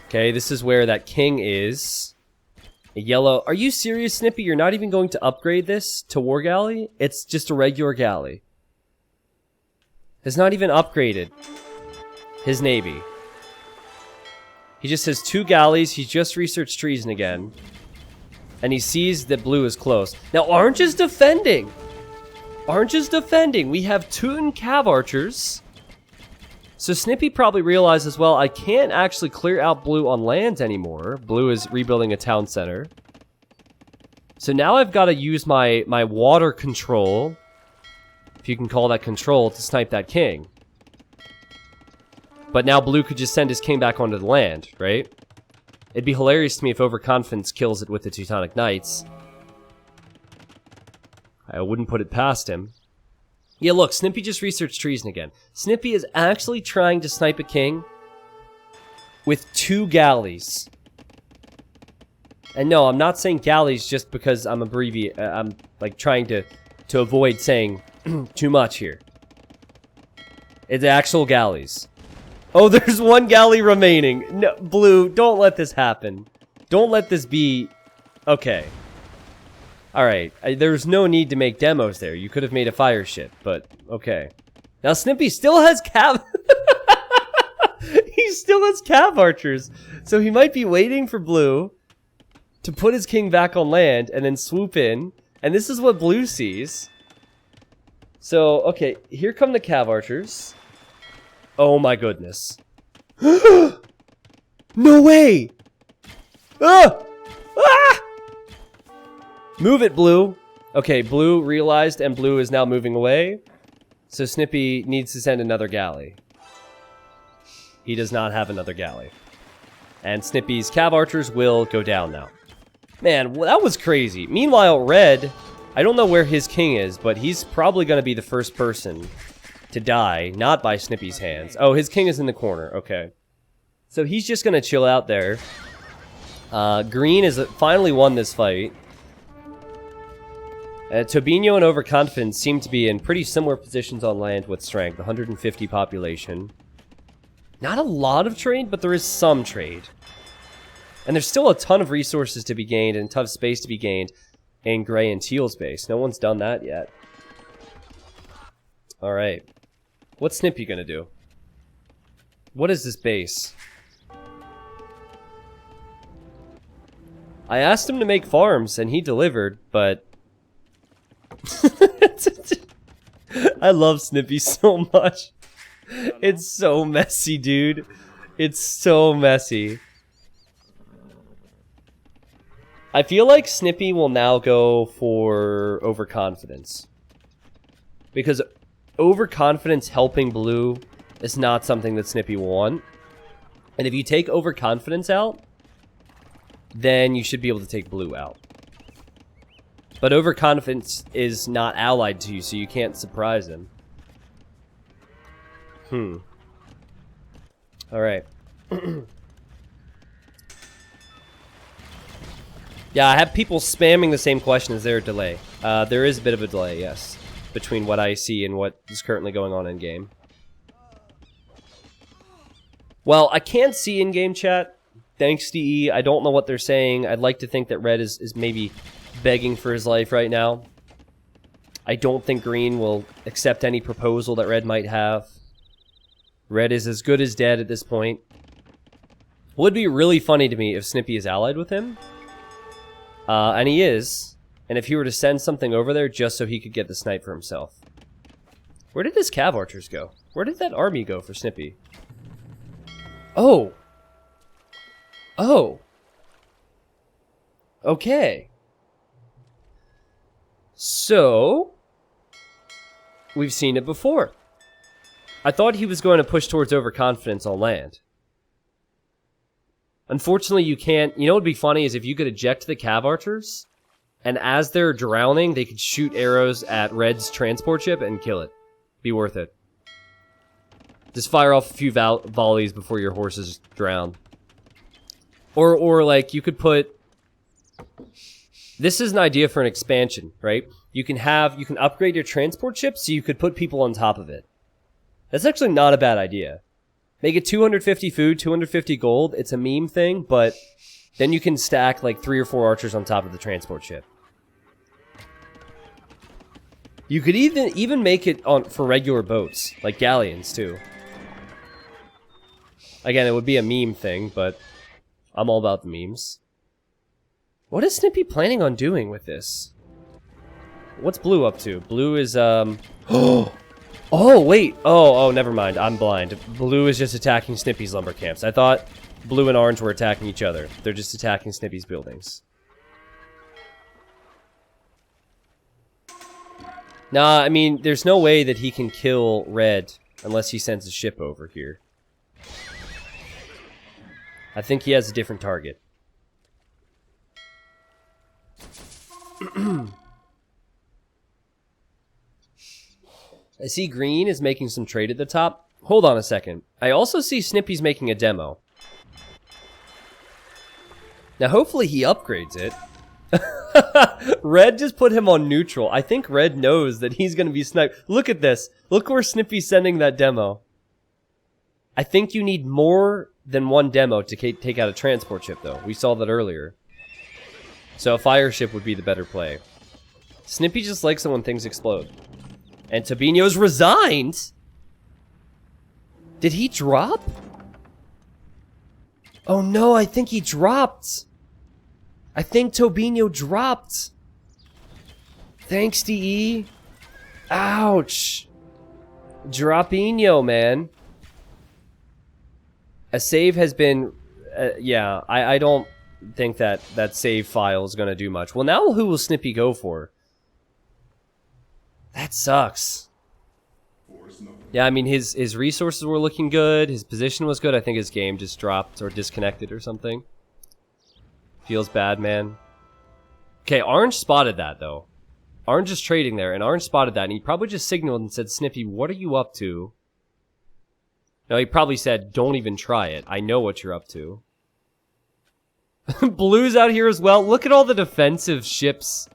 A: Okay, this is where that king is. A yellow. Are you serious, Snippy? You're not even going to upgrade this to War Galley? It's just a regular galley. Has not even upgraded his navy. He just has 2 galleys. He's just researched treason again. And he sees that blue is close. Now, orange is defending. Orange is defending. We have Toon Cav Archers. So Snippy probably realizes, well, I can't actually clear out blue on land anymore. Blue is rebuilding a town center. So now I've got to use my water control. if you can call that control, to snipe that king. But now blue could just send his king back onto the land, right? It'd be hilarious to me if overconfidence kills it with the Teutonic Knights. I wouldn't put it past him. Yeah, look, Snippy just researched treason again. Snippy is actually trying to snipe a king with 2 galleys. And no, I'm not saying galleys just because I'm I'm like trying to avoid saying too much here. It's actual galleys. Oh, there's 1 galley remaining. No, blue, don't let this happen. Don't let this be... Okay. Alright, there's no need to make demos there. You could have made a fire ship, but okay. Now Snippy still has cav... He still has cav archers. So he might be waiting for blue to put his king back on land and then swoop in. And this is what blue sees. So, okay, here come the cav archers. Oh my goodness. No way! Ah! Ah! Move it, blue. Okay, blue realized and blue is now moving away. So Snippy needs to send another galley. He does not have another galley. And Snippy's cav archers will go down now. Man, well, that was crazy. Meanwhile, red, I don't know where his king is, but he's probably going to be the first person to die, not by Snippy's hands. Oh, his king is in the corner. Okay. So he's just going to chill out there. Green has finally won this fight. Tobino and Overconfidence seem to be in pretty similar positions on land with strength. 150 population. Not a lot of trade, but there is some trade. And there's still a ton of resources to be gained and a ton of space to be gained in Gray and Teal's base. No one's done that yet. Alright. What's Snippy gonna do? What is this base? I asked him to make farms, and he delivered, but... I love Snippy so much. It's so messy, dude. It's so messy. I feel like Snippy will now go for Overconfidence. Because Overconfidence helping blue is not something that Snippy will want. And if you take Overconfidence out, then you should be able to take blue out. But Overconfidence is not allied to you, so you can't surprise him. Alright. Yeah, I have people spamming the same question. Is there a delay? There is a bit of a delay, yes, between what I see and what is currently going on in-game. Well, I can't see in-game chat, thanks to E. I don't know what they're saying. I'd like to think that Red is maybe begging for his life right now. I don't think Green will accept any proposal that Red might have. Red is as good as dead at this point. Would be really funny to me if Snippy is allied with him. And he is. And if he were to send something over there just so he could get the snipe for himself. Where did his cav archers go? Where did that army go for Snippy? Oh. Oh. Okay. So, we've seen it before. I thought he was going to push towards Overconfidence on land. Unfortunately, you can't. You know what would be funny is if you could eject the cav archers, and as they're drowning, they could shoot arrows at Red's transport ship and kill it. Be worth it. Just fire off a few volleys before your horses drown. Or like, you could put... This is an idea for an expansion, right? You can upgrade your transport ship so you could put people on top of it. That's actually not a bad idea. Make it 250 food, 250 gold. It's a meme thing, but then you can stack like 3 or 4 archers on top of the transport ship. You could even make it for regular boats, like galleons too. Again, it would be a meme thing, but I'm all about the memes. What is Snippy planning on doing with this? What's blue up to? Blue is Oh, wait. Oh, never mind. I'm blind. Blue is just attacking Snippy's lumber camps. I thought blue and orange were attacking each other. They're just attacking Snippy's buildings. Nah, I mean, there's no way that he can kill red unless he sends a ship over here. I think he has a different target. I see green is making some trade at the top. Hold on a second. I also see Snippy's making a demo. Now, hopefully he upgrades it. Red just put him on neutral. I think Red knows that he's going to be sniped. Look at this. Look where Snippy's sending that demo. I think you need more than one demo to take out a transport ship, though. We saw that earlier. So a fire ship would be the better play. Snippy just likes it when things explode. And Tobinho's resigned? Did he drop? Oh no, I think he dropped. I think Tobinho dropped. Thanks, DE. Ouch. Dropinho, man. A save has been... yeah, I don't think that save file is going to do much. Well, now who will Snippy go for? That sucks. Yeah, I mean, his resources were looking good. His position was good. I think his game just dropped or disconnected or something. Feels bad, man. Okay, Orange spotted that, though. Orange is trading there, and Orange spotted that, and he probably just signaled and said, Snippy, what are you up to? No, he probably said, don't even try it. I know what you're up to. Blue's out here as well. Look at all the defensive ships.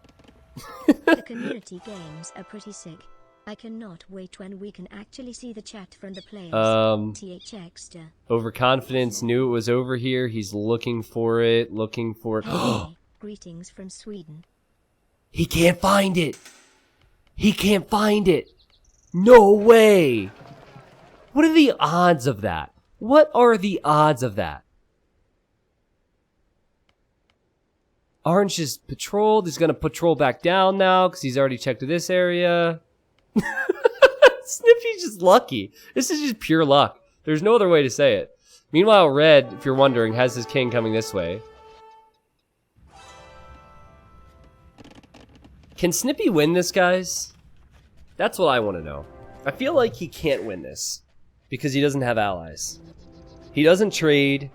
B: The community games are pretty sick. I cannot wait when we can actually see the chat from the players. THXter.
A: Overconfidence knew it was over here. He's looking for it,
B: Hey, greetings from Sweden.
A: He can't find it. He can't find it. No way. What are the odds of that? What are the odds of that? Orange is patrolled. He's going to patrol back down now because he's already checked to this area. Snippy's just lucky. This is just pure luck. There's no other way to say it. Meanwhile, Red, if you're wondering, has his king coming this way. Can Snippy win this, guys? That's what I want to know. I feel like he can't win this because he doesn't have allies. He doesn't trade.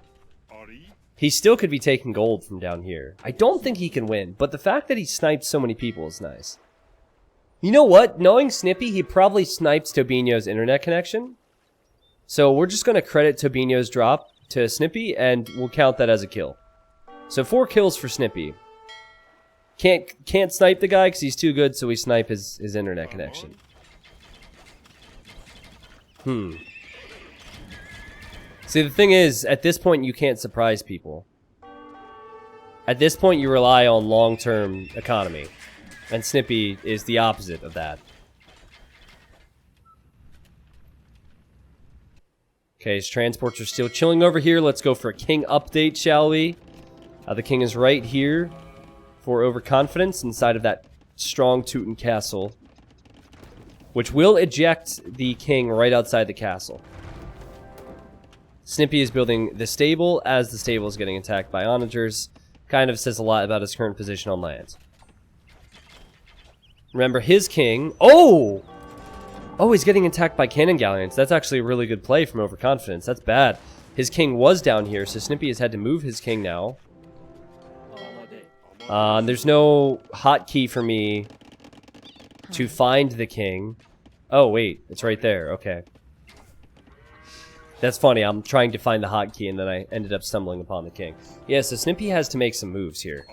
A: He still could be taking gold from down here. I don't think he can win, but the fact that he sniped so many people is nice. You know what? Knowing Snippy, he probably snipes Tobinho's internet connection. So we're just going to credit Tobinho's drop to Snippy, and we'll count that as a kill. So 4 kills for Snippy. Can't snipe the guy because he's too good, so we snipe his internet connection. See, the thing is, at this point, you can't surprise people. At this point, you rely on long-term economy. And Snippy is the opposite of that. Okay, his transports are still chilling over here. Let's go for a king update, shall we? The king is right here for overconfidence inside of that strong Teuton castle. Which will eject the king right outside the castle. Snippy is building the stable as the stable is getting attacked by onagers. Kind of says a lot about his current position on land. Remember, his king... Oh! Oh, he's getting attacked by cannon galleons. That's actually a really good play from overconfidence. That's bad. His king was down here, so Snippy has had to move his king now. There's no hotkey for me to find the king. Oh, wait. It's right there. Okay. That's funny. I'm trying to find the hotkey, and then I ended up stumbling upon the king. Yeah, so Snippy has to make some moves here.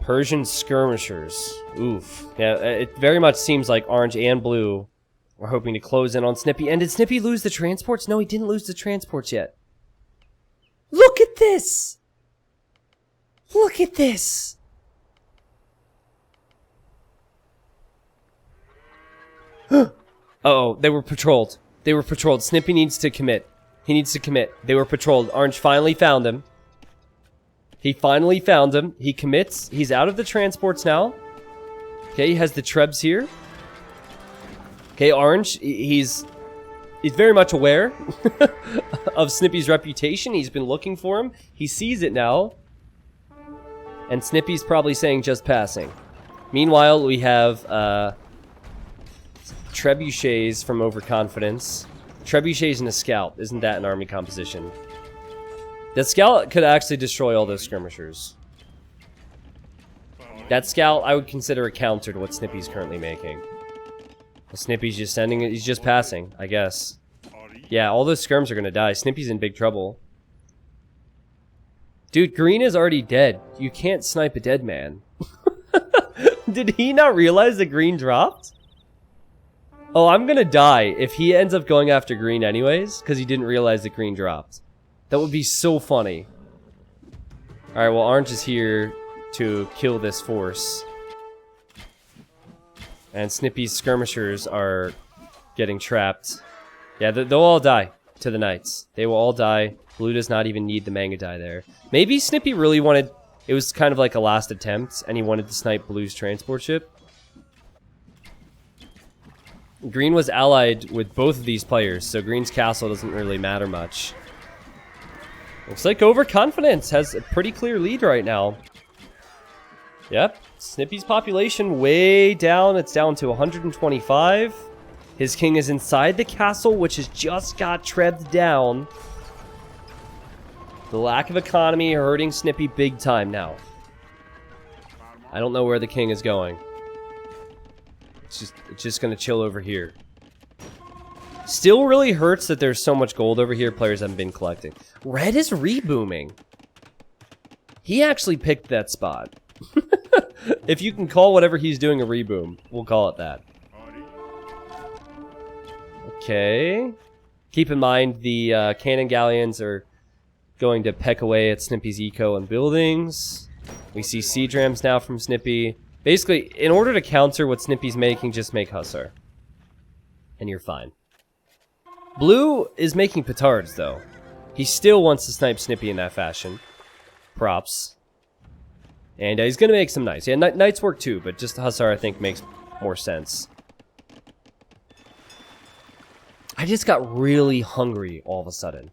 A: Persian skirmishers. Oof. Yeah, it very much seems like orange and blue were hoping to close in on Snippy. And did Snippy lose the transports? No, he didn't lose the transports yet. Look at this! Look at this! Uh-oh, they were patrolled. They were patrolled. Snippy needs to commit. He needs to commit. They were patrolled. Orange finally found him. He finally found him. He commits. He's out of the transports now. Okay, he has the trebs here. Okay, Orange, he's very much aware of Snippy's reputation. He's been looking for him. He sees it now. And Snippy's probably saying just passing. Meanwhile, we have trebuchets from overconfidence. Trebuchets and a scout. Isn't that an army composition? That scout could actually destroy all those skirmishers. That scout I would consider a counter to what Snippy's currently making. Well, Snippy's just sending it. He's just passing, I guess. Yeah, all those skirms are gonna die. Snippy's in big trouble. Dude, green is already dead. You can't snipe a dead man. Did he not realize that green dropped? Oh, I'm gonna die if he ends up going after green anyways, because he didn't realize that green dropped. That would be so funny. Alright, well, orange is here to kill this force. And Snippy's skirmishers are getting trapped. Yeah, they'll all die to the knights. They will all die. Blue does not even need the manga die there. Maybe Snippy really wanted... It was kind of like a last attempt, and he wanted to snipe Blue's transport ship. Green was allied with both of these players, so Green's castle doesn't really matter much. Looks like Overconfidence has a pretty clear lead right now. Yep, Snippy's population way down. It's down to 125. His king is inside the castle, which has just got trebbed down. The lack of economy hurting Snippy big time now. I don't know where the king is going. It's just gonna chill over here. Still really hurts that there's so much gold over here players haven't been collecting. Red is rebooming. He actually picked that spot. If you can call whatever he's doing a reboom, we'll call it that. Okay. Keep in mind the cannon galleons are going to peck away at Snippy's eco and buildings. We see siege rams now from Snippy. Basically, in order to counter what Snippy's making, just make Hussar. And you're fine. Blue is making petards, though. He still wants to snipe Snippy in that fashion. Props. And he's going to make some knights. Yeah, knights work too, but just Hussar, I think, makes more sense. I just got really hungry all of a sudden.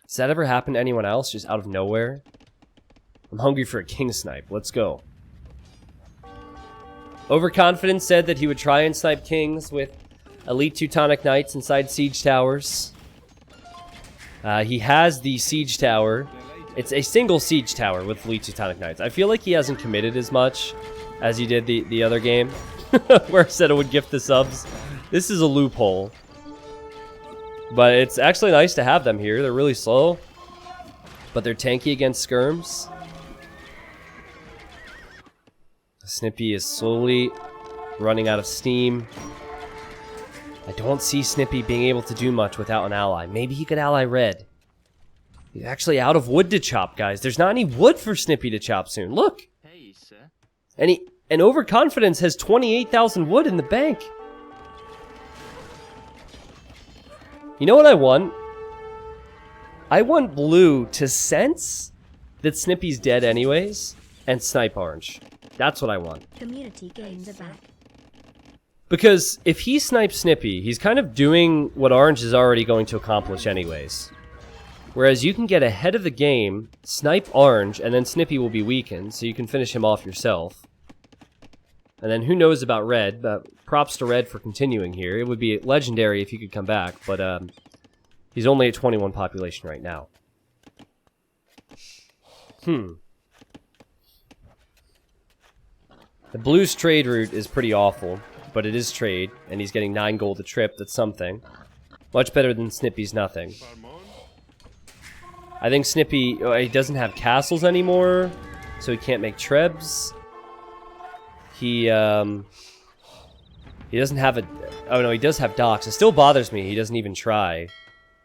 A: Does that ever happen to anyone else, just out of nowhere? I'm hungry for a king snipe. Let's go. Overconfidence said that he would try and snipe kings with elite Teutonic knights inside siege towers. He has the siege tower. It's a single siege tower with elite Teutonic knights. I feel like he hasn't committed as much as he did the other game, where I said it would gift the subs. This is a loophole. But it's actually nice to have them here. They're really slow, but they're tanky against skirms. Snippy is slowly running out of steam. I don't see Snippy being able to do much without an ally. Maybe he could ally red. He's actually out of wood to chop, guys. There's not any wood for Snippy to chop soon. Look! And Overconfidence has 28,000 wood in the bank. You know what I want? I want Blue to sense that Snippy's dead anyways and snipe orange. That's what I want.
B: Community games are back.
A: Because if he snipes Snippy, he's kind of doing what orange is already going to accomplish anyways. Whereas you can get ahead of the game, snipe orange, and then Snippy will be weakened, so you can finish him off yourself. And then who knows about red, but props to red for continuing here. It would be legendary if he could come back, but he's only at 21 population right now. The blue's trade route is pretty awful, but it is trade, and he's getting 9 gold a trip. That's something. Much better than Snippy's nothing. I think Snippy, he doesn't have castles anymore, so he can't make trebs. He doesn't have a... Oh no, he does have docks. It still bothers me he doesn't even try.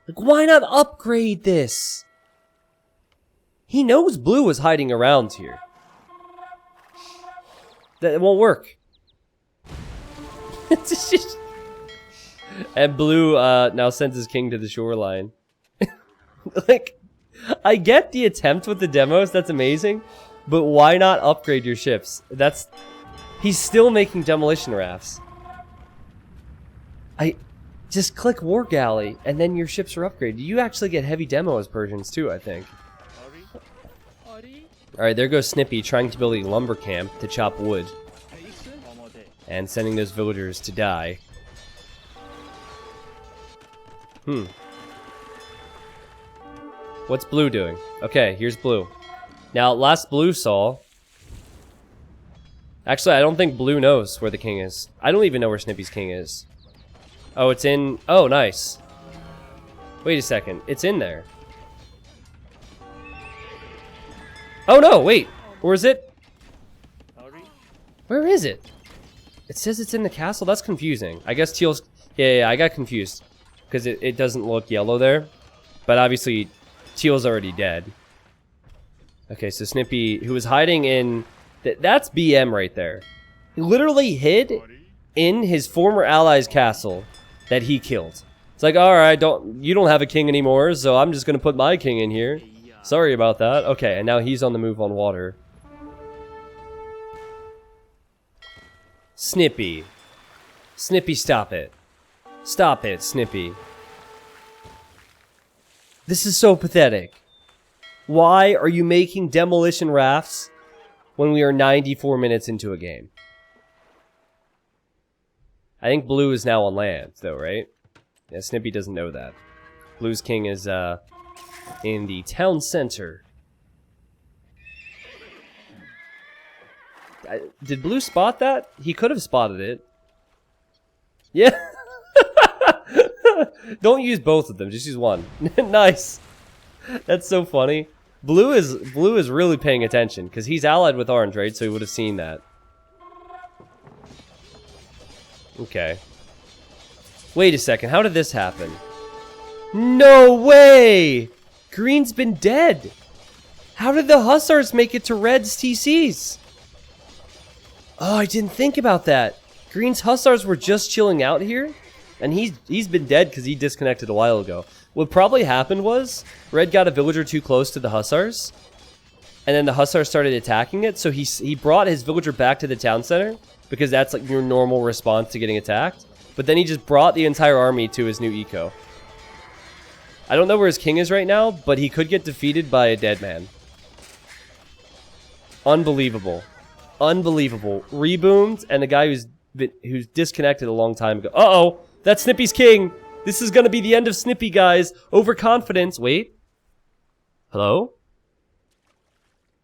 A: Like, why not upgrade this? He knows Blue is hiding around here. That won't work. It's just... And Blue now sends his king to the shoreline. Like, I get the attempt with the demos, that's amazing. But why not upgrade your ships? That's... He's still making demolition rafts. Just click War Galley, and then your ships are upgraded. You actually get heavy demo as Persians too, I think. Alright, there goes Snippy trying to build a lumber camp to chop wood. and sending those villagers to die. What's blue doing? Okay, here's blue. Now, last blue saw... Actually, I don't think blue knows where the king is. I don't even know where Snippy's king is. Oh, it's in... Oh, nice. Wait a second. It's in there. Oh, no, wait. Where is it? Where is it? It says it's in the castle? That's confusing. I guess teal's... Yeah, I got confused. Because it doesn't look yellow there. But obviously, teal's already dead. Okay, so Snippy, who was hiding in... That's BM right there. He literally hid in his former ally's castle that he killed. It's like, alright, you don't have a king anymore, so I'm just gonna put my king in here. Sorry about that. Okay, and now he's on the move on water. Snippy. Snippy, stop it. Stop it, Snippy. This is so pathetic. Why are you making demolition rafts when we are 94 minutes into a game? I think blue is now on land, though, right? Yeah, Snippy doesn't know that. Blue's king is, in the town center. Did blue spot that? He could have spotted it. Yeah. Don't use both of them, just use one. Nice. That's so funny. Blue is really paying attention because he's allied with orange, right? So he would have seen that. Okay. Wait a second. How did this happen? No way! Green's been dead. How did the Hussars make it to Red's TCs? Oh, I didn't think about that. Green's Hussars were just chilling out here, and he's been dead because he disconnected a while ago. What probably happened was Red got a villager too close to the Hussars, and then the Hussars started attacking it. So he brought his villager back to the town center because that's like your normal response to getting attacked. But then he just brought the entire army to his new eco. I don't know where his king is right now, but he could get defeated by a dead man. Unbelievable. Unbelievable. Reboomed, and the guy who's disconnected a long time ago. Uh-oh! That's Snippy's king! This is gonna be the end of Snippy, guys! Overconfidence. Wait. Hello?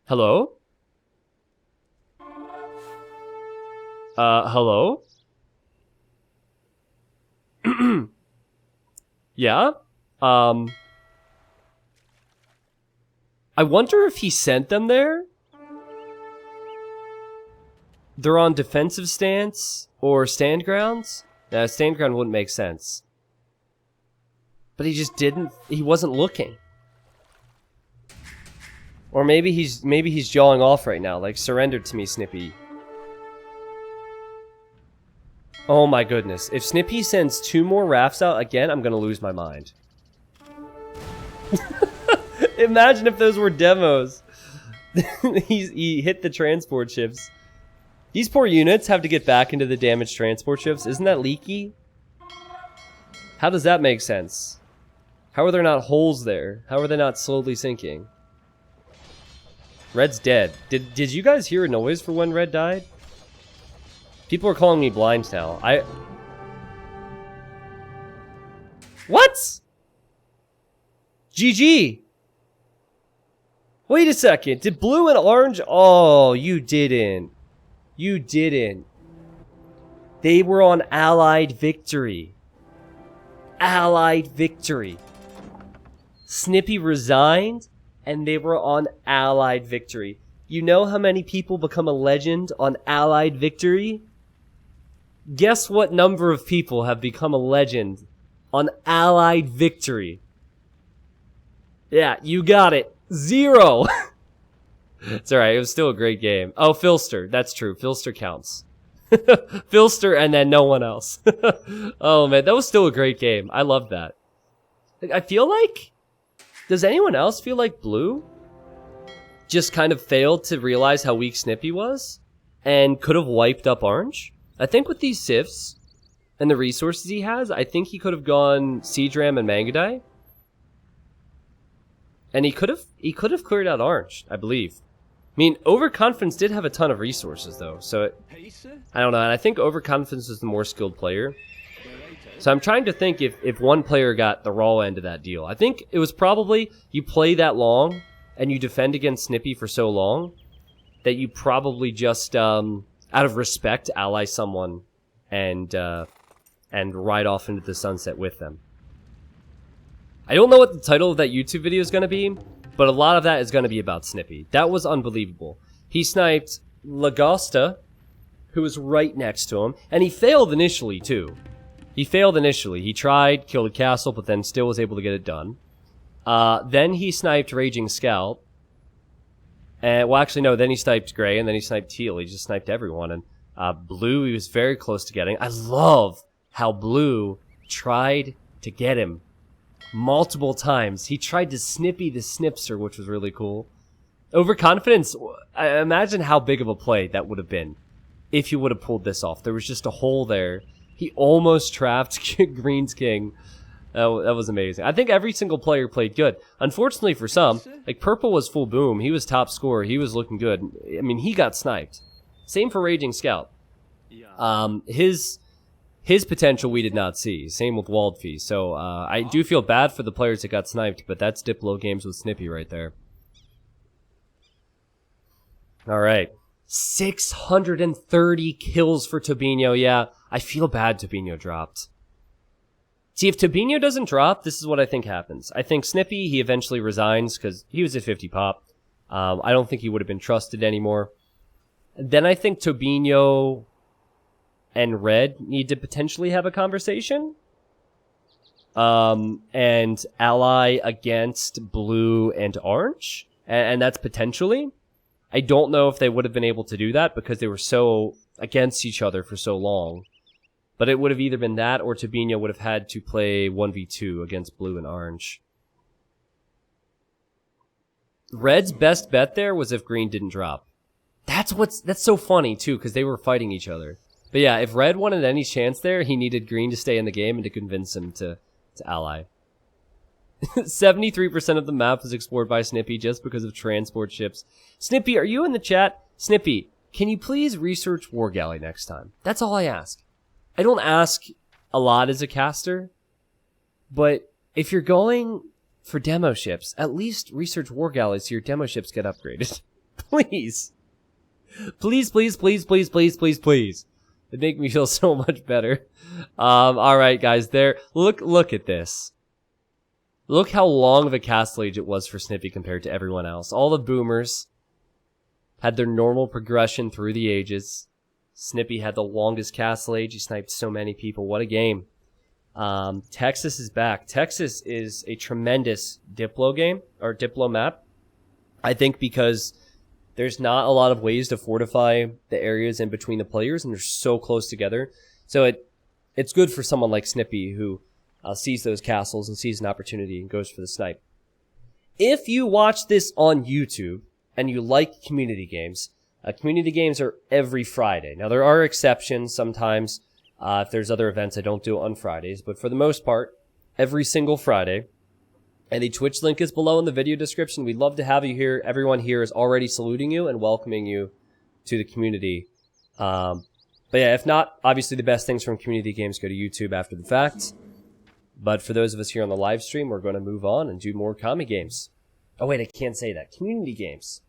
A: Hello? Hello? Yeah? I wonder if he sent them there? They're on defensive stance or stand grounds? Stand ground wouldn't make sense. But he just didn't, he wasn't looking. Or maybe he's jawing off right now, like, surrender to me, Snippy. Oh my goodness. If Snippy sends 2 more rafts out again, I'm gonna lose my mind. Imagine if those were demos. He hit the transport ships. These poor units have to get back into the damaged transport ships. Isn't that leaky? How does that make sense? How are there not holes there? How are they not slowly sinking? Red's dead. Did you guys hear a noise for when Red died? People are calling me blind now. What? GG. Wait a second. Did blue and orange? Oh, you didn't. You didn't. They were on Allied victory. Allied victory. Snippy resigned, and they were on Allied victory. You know how many people become a legend on Allied victory? Guess what number of people have become a legend on Allied victory? Yeah, you got it. 0! It's alright, it was still a great game. Oh, Filster, that's true. Filster counts. Filster and then no one else. Oh man, that was still a great game. I love that. I feel like... Does anyone else feel like blue just kind of failed to realize how weak Snippy was and could have wiped up orange? I think with these sifts and the resources he has, I think he could have gone Siege Ram and Mangadai. And he could have cleared out orange, I believe. mean, Overconfidence did have a ton of resources, though, so I don't know, and I think Overconfidence was the more skilled player. So I'm trying to think if one player got the raw end of that deal. I think it was probably you play that long and you defend against Snippy for so long that you probably just, out of respect, ally someone and ride off into the sunset with them. I don't know what the title of that YouTube video is going to be, but a lot of that is going to be about Snippy. That was unbelievable. He sniped Lagosta, who was right next to him, and he failed initially, too. He failed initially. He tried, killed a castle, but then still was able to get it done. Then he sniped Raging Scout. And, well, actually, no, then he sniped Gray, and then he sniped Teal. He just sniped everyone. And Blue, he was very close to getting. I love how Blue tried to get him multiple times. He tried to Snippy the Snipster, which was really cool. Overconfidence, I imagine how big of a play that would have been if he would have pulled this off. There was just a hole there. He almost trapped Green's King. That was amazing. I think every single player played good. Unfortunately for some, like Purple was full boom. He was top scorer. He was looking good. I mean, he got sniped. Same for Raging Scout. His potential we did not see. Same with Waldfee. So I do feel bad for the players that got sniped, but that's Diplo games with Snippy right there. All right. 630 kills for Tobinho. Yeah, I feel bad Tobinho dropped. See, if Tobinho doesn't drop, this is what I think happens. I think Snippy, he eventually resigns because he was at 50 pop. I don't think he would have been trusted anymore. Then I think Tobinho and Red need to potentially have a conversation. And ally against Blue and Orange. And that's potentially. I don't know if they would have been able to do that because they were so against each other for so long. But it would have either been that or Tobinho would have had to play 1v2 against Blue and Orange. Red's best bet there was if Green didn't drop. That's so funny too, because they were fighting each other. But yeah, if Red wanted any chance there, he needed Green to stay in the game and to convince him to ally. 73% of the map was explored by Snippy just because of transport ships. Snippy, are you in the chat? Snippy, can you please research War Galley next time? That's all I ask. I don't ask a lot as a caster, but if you're going for demo ships, at least research War Galleys so your demo ships get upgraded. Please. Please, please, please, please, please, please, please. It'd make me feel so much better. Alright guys, there. Look at this. Look how long of a castle age it was for Snippy compared to everyone else. All the boomers had their normal progression through the ages. Snippy had the longest castle age. He sniped so many people. What a game. Texas is back. Texas is a tremendous Diplo game, or Diplo map. I think because there's not a lot of ways to fortify the areas in between the players, and they're so close together. So it's good for someone like Snippy who sees those castles and sees an opportunity and goes for the snipe. If you watch this on YouTube and you like community games are every Friday. Now, there are exceptions sometimes. If there's other events, I don't do it on Fridays. But for the most part, every single Friday. And the Twitch link is below in the video description. We'd love to have you here. Everyone here is already saluting you and welcoming you to the community. But yeah, if not, obviously the best things from community games go to YouTube after the fact. But for those of us here on the live stream, we're going to move on and do more comic games. Oh wait, I can't say that. Community games.